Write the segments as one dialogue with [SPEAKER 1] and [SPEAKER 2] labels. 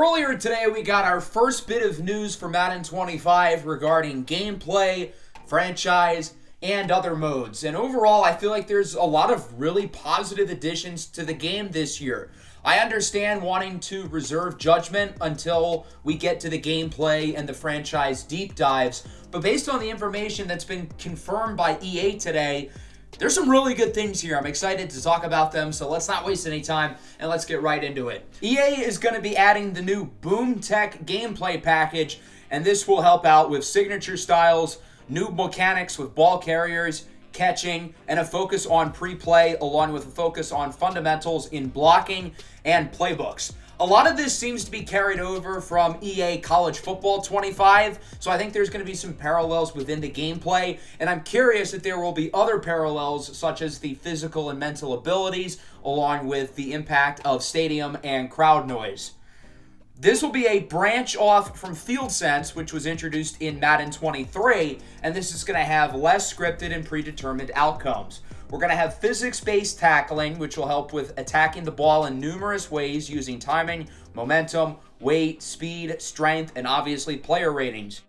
[SPEAKER 1] earlier today, we got our first bit of news for Madden 25 regarding gameplay, franchise, and other modes. And overall, I feel like there's a lot of really positive additions to the game this year. I understand wanting to reserve judgment until we get to the gameplay and the franchise deep dives, but based on the information that's been confirmed by EA today, there's some really good things here. I'm excited to talk about them, so let's not waste any time and let's get right into it. EA is going to be adding the new BoomTech gameplay package, and this will help out with signature styles, new mechanics with ball carriers, catching, and a focus on pre-play, along with a focus on fundamentals in blocking and playbooks. A lot of this seems to be carried over from EA College Football 25, so I think there's going to be some parallels within the gameplay, and I'm curious if there will be other parallels, such as the physical and mental abilities, along with the impact of stadium and crowd noise. This will be a branch off from Field Sense, which was introduced in Madden 23, and this is going to have less scripted and predetermined outcomes. We're going to have physics-based tackling, which will help with attacking the ball in numerous ways using timing, momentum, weight, speed, strength, and obviously player ratings.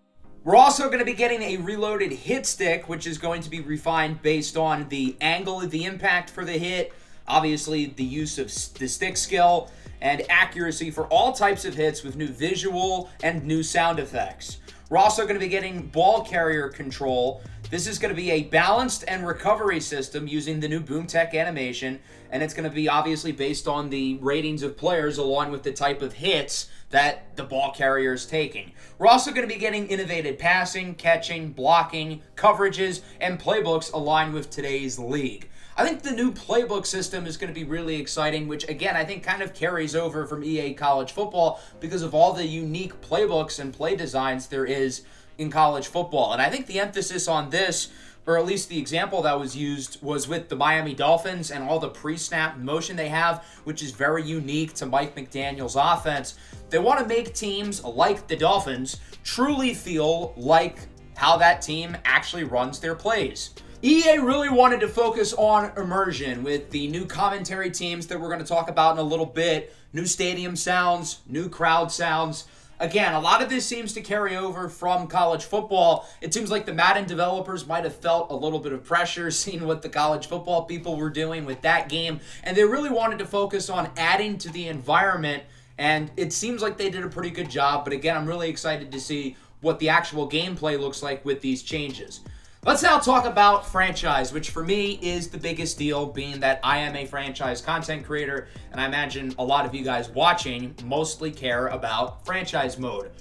[SPEAKER 1] We're also going to be getting a reloaded hit stick, which is going to be refined based on the angle of the impact for the hit, obviously the use of the stick skill, and accuracy for all types of hits with new visual and new sound effects. We're also going to be getting ball carrier control. This is going to be a balanced and recovery system using the new BoomTech animation, and it's going to be obviously based on the ratings of players along with the type of hits that the ball carrier is taking. We're also going to be getting innovative passing, catching, blocking, coverages, and playbooks aligned with today's league. I think the new playbook system is going to be really exciting, which again, I think kind of carries over from EA College Football because of all the unique playbooks and play designs there is in college football. And I think the emphasis on this, or at least the example that was used, was with the Miami Dolphins and all the pre-snap motion they have, which is very unique to Mike McDaniel's offense. They want to make teams like the Dolphins truly feel like how that team actually runs their plays. EA really wanted to focus on immersion with the new commentary teams that we're going to talk about in a little bit, new stadium sounds, new crowd sounds. Again, a lot of this seems to carry over from college football. It seems like the Madden developers might have felt a little bit of pressure seeing what the college football people were doing with that game, and they really wanted to focus on adding to the environment, and it seems like they did a pretty good job. But again, I'm really excited to see what the actual gameplay looks like with these changes. Let's now talk about franchise, which for me is the biggest deal, being that I am a franchise content creator, and I imagine a lot of you guys watching mostly care about franchise mode.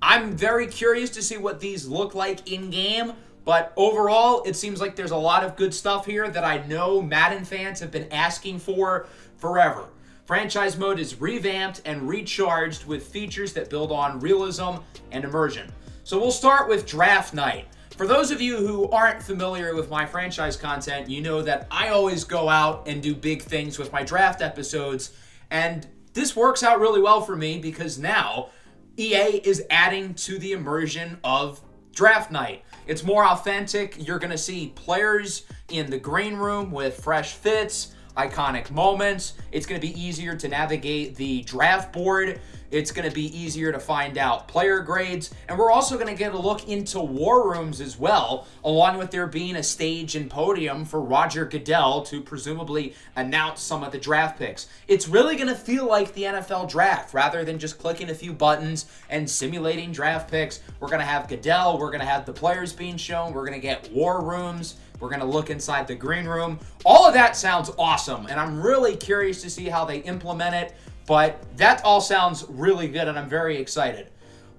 [SPEAKER 1] I'm very curious to see what these look like in-game, but overall, it seems like there's a lot of good stuff here that I know Madden fans have been asking for forever. Franchise mode is revamped and recharged with features that build on realism and immersion. So we'll start with Draft Night. For those of you who aren't familiar with my franchise content, you know that I always go out and do big things with my draft episodes, and this works out really well for me because now EA is adding to the immersion of Draft Night. It's more authentic. You're going to see players in the green room with fresh fits, iconic moments. It's going to be easier to navigate the draft board. It's going to be easier to find out player grades. And we're also going to get a look into war rooms as well, along with there being a stage and podium for Roger Goodell to presumably announce some of the draft picks. It's really going to feel like the NFL draft rather than just clicking a few buttons and simulating draft picks. We're going to have Goodell. We're going to have the players being shown. We're going to get war rooms. We're going to look inside the green room. All of that sounds awesome, and I'm really curious to see how they implement it, but that all sounds really good, and I'm very excited.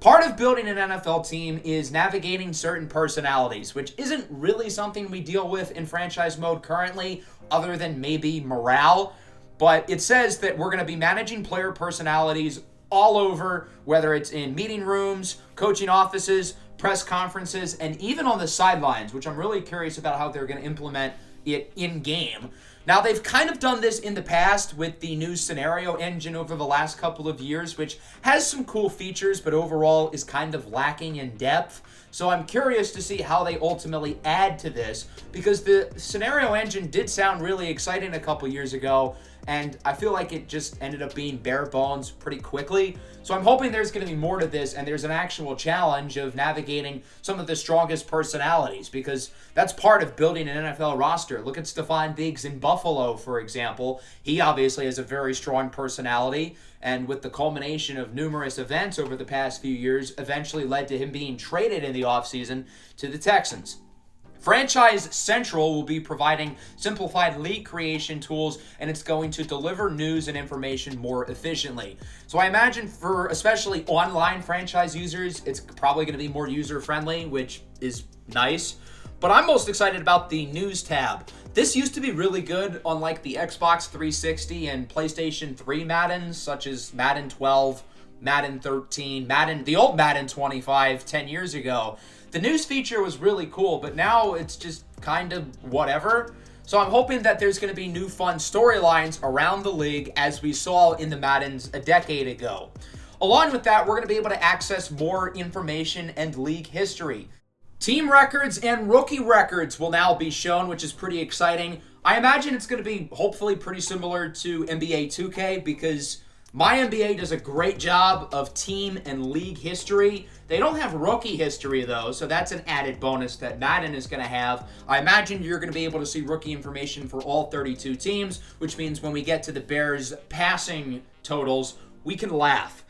[SPEAKER 1] Part of building an NFL team is navigating certain personalities, which isn't really something we deal with in franchise mode currently, other than maybe morale, but it says that we're going to be managing player personalities all over, whether it's in meeting rooms, coaching offices, press conferences, and even on the sidelines, which I'm really curious about how they're going to implement it in-game. Now, they've kind of done this in the past with the new scenario engine over the last couple of years, which has some cool features, but overall is kind of lacking in depth. So I'm curious to see how they ultimately add to this, because the scenario engine did sound really exciting a couple years ago, and I feel like it just ended up being bare bones pretty quickly. So I'm hoping there's going to be more to this, and there's an actual challenge of navigating some of the strongest personalities, because that's part of building an NFL roster. Look at Stephon Diggs in Buffalo, for example. He obviously has a very strong personality, and with the culmination of numerous events over the past few years, eventually led to him being traded in the offseason to the Texans. Franchise Central will be providing simplified league creation tools, and it's going to deliver news and information more efficiently. So I imagine for especially online franchise users, it's probably going to be more user-friendly, which is nice. But I'm most excited about the news tab. This used to be really good on like the Xbox 360 and PlayStation 3 Maddens, such as Madden 12, Madden 13, the old Madden 25 10 years ago. The news feature was really cool, but now it's just kind of whatever. So I'm hoping that there's going to be new fun storylines around the league as we saw in the Maddens a decade ago. Along with that, we're going to be able to access more information and league history. Team records and rookie records will now be shown, which is pretty exciting. I imagine it's going to be hopefully pretty similar to NBA 2K, because my NBA does a great job of team and league history. They don't have rookie history, though, so that's an added bonus that Madden is going to have. I imagine you're going to be able to see rookie information for all 32 teams, which means when we get to the Bears' passing totals, we can laugh.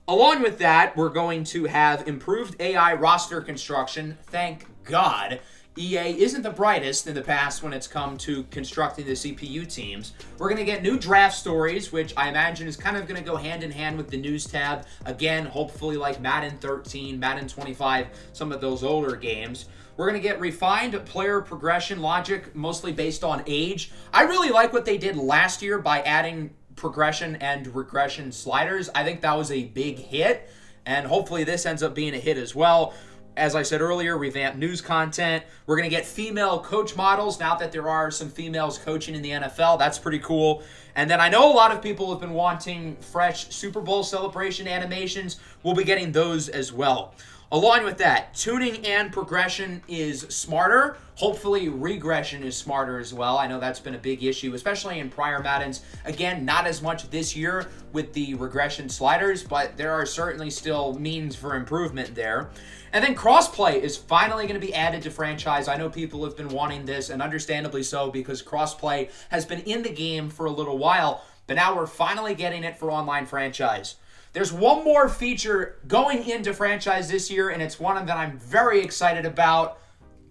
[SPEAKER 1] Along with that, we're going to have improved AI roster construction. Thank God. EA isn't the brightest in the past when it's come to constructing the CPU teams. We're going to get new draft stories, which I imagine is kind of going to go hand in hand with the news tab. Again, hopefully like Madden 13, Madden 25, some of those older games. We're going to get refined player progression logic, mostly based on age. I really like what they did last year by adding progression and regression sliders. I think that was a big hit, and hopefully this ends up being a hit as well. As I said earlier, revamped news content. We're going to get female coach models now that there are some females coaching in the NFL. That's pretty cool. And then I know a lot of people have been wanting fresh Super Bowl celebration animations. We'll be getting those as well. Along with that, tuning and progression is smarter. Hopefully, regression is smarter as well. I know that's been a big issue, especially in prior Maddens. Again, not as much this year with the regression sliders, but there are certainly still means for improvement there. And then Crossplay is finally going to be added to franchise. I know people have been wanting this, and understandably so, because Crossplay has been in the game for a little while, but now we're finally getting it for online franchise. There's one more feature going into franchise this year, and it's one that I'm very excited about.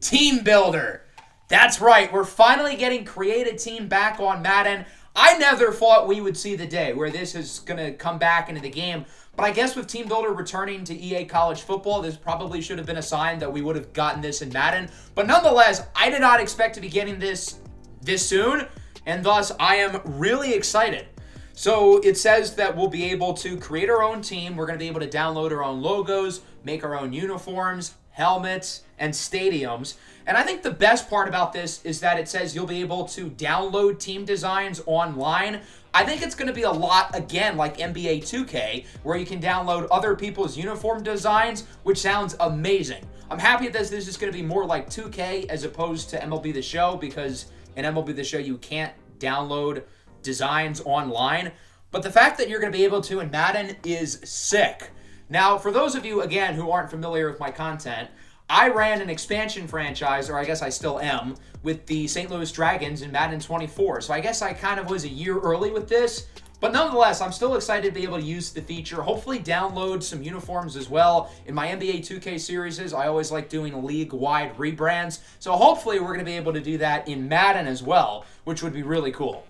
[SPEAKER 1] Teambuilder. That's right, we're finally getting Create a Team back on Madden. I never thought we would see the day where this is going to come back into the game, but I guess with Teambuilder returning to EA College Football, this probably should have been a sign that we would have gotten this in Madden. But nonetheless, I did not expect to be getting this soon, and thus I am really excited. So it says that we'll be able to create our own team. We're going to be able to download our own logos, make our own uniforms, helmets, and stadiums. And I think the best part about this is that it says you'll be able to download team designs online. I think it's going to be a lot, again, like NBA 2K, where you can download other people's uniform designs, which sounds amazing. I'm happy that this is going to be more like 2K as opposed to MLB The Show, because in MLB The Show you can't download designs online. But the fact that you're going to be able to in Madden is sick. Now, for those of you, again, who aren't familiar with my content, I ran an expansion franchise, or I guess I still am, with the St. Louis Dragons in Madden 24. So I guess I kind of was a year early with this. But nonetheless, I'm still excited to be able to use the feature. Hopefully download some uniforms as well. In my NBA 2K series, I always like doing league-wide rebrands. So hopefully we're going to be able to do that in Madden as well, which would be really cool.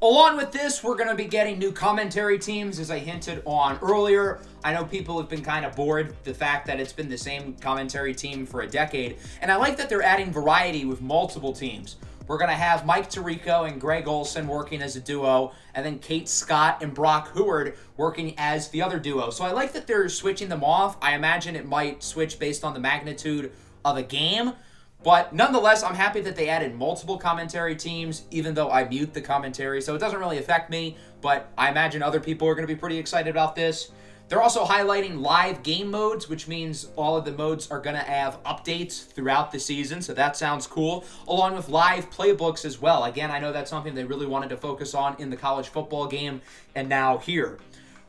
[SPEAKER 1] Along with this, we're going to be getting new commentary teams, as I hinted on earlier. I know people have been kind of bored the fact that it's been the same commentary team for a decade, and I like that they're adding variety with multiple teams. We're going to have Mike Tirico and Greg Olson working as a duo, and then Kate Scott and Brock Heward working as the other duo. So I like that they're switching them off. I imagine it might switch based on the magnitude of a game. But nonetheless, I'm happy that they added multiple commentary teams, even though I mute the commentary, so it doesn't really affect me, but I imagine other people are going to be pretty excited about this. They're also highlighting live game modes, which means all of the modes are going to have updates throughout the season, so that sounds cool, along with live playbooks as well. Again, I know that's something they really wanted to focus on in the college football game, and now here.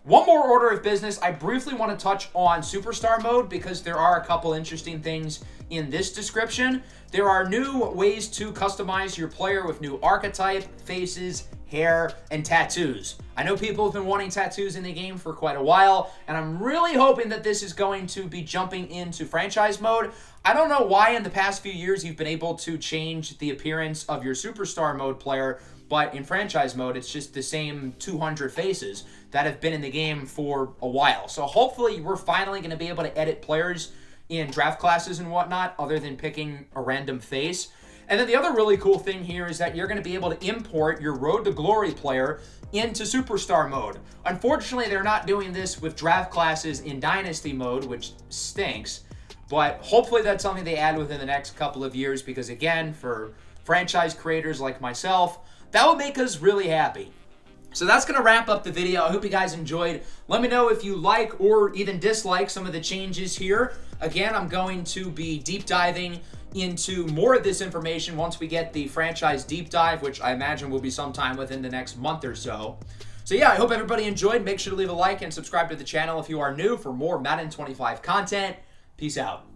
[SPEAKER 1] One more order of business, I briefly want to touch on Superstar mode because there are a couple interesting things in this description. There are new ways to customize your player with new archetype, faces, hair, and tattoos. I know people have been wanting tattoos in the game for quite a while, and I'm really hoping that this is going to be jumping into franchise mode. I don't know why in the past few years you've been able to change the appearance of your Superstar mode player, but in franchise mode, it's just the same 200 faces that have been in the game for a while. So hopefully we're finally going to be able to edit players in draft classes and whatnot, other than picking a random face. And then the other really cool thing here is that you're going to be able to import your Road to Glory player into Superstar mode. Unfortunately, they're not doing this with draft classes in Dynasty mode, which stinks. But hopefully that's something they add within the next couple of years because, again, for franchise creators like myself, that would make us really happy. So that's going to wrap up the video. I hope you guys enjoyed. Let me know if you like or even dislike some of the changes here. Again, I'm going to be deep diving into more of this information once we get the franchise deep dive, which I imagine will be sometime within the next month or so. So yeah, I hope everybody enjoyed. Make sure to leave a like and subscribe to the channel if you are new for more Madden 25 content. Peace out.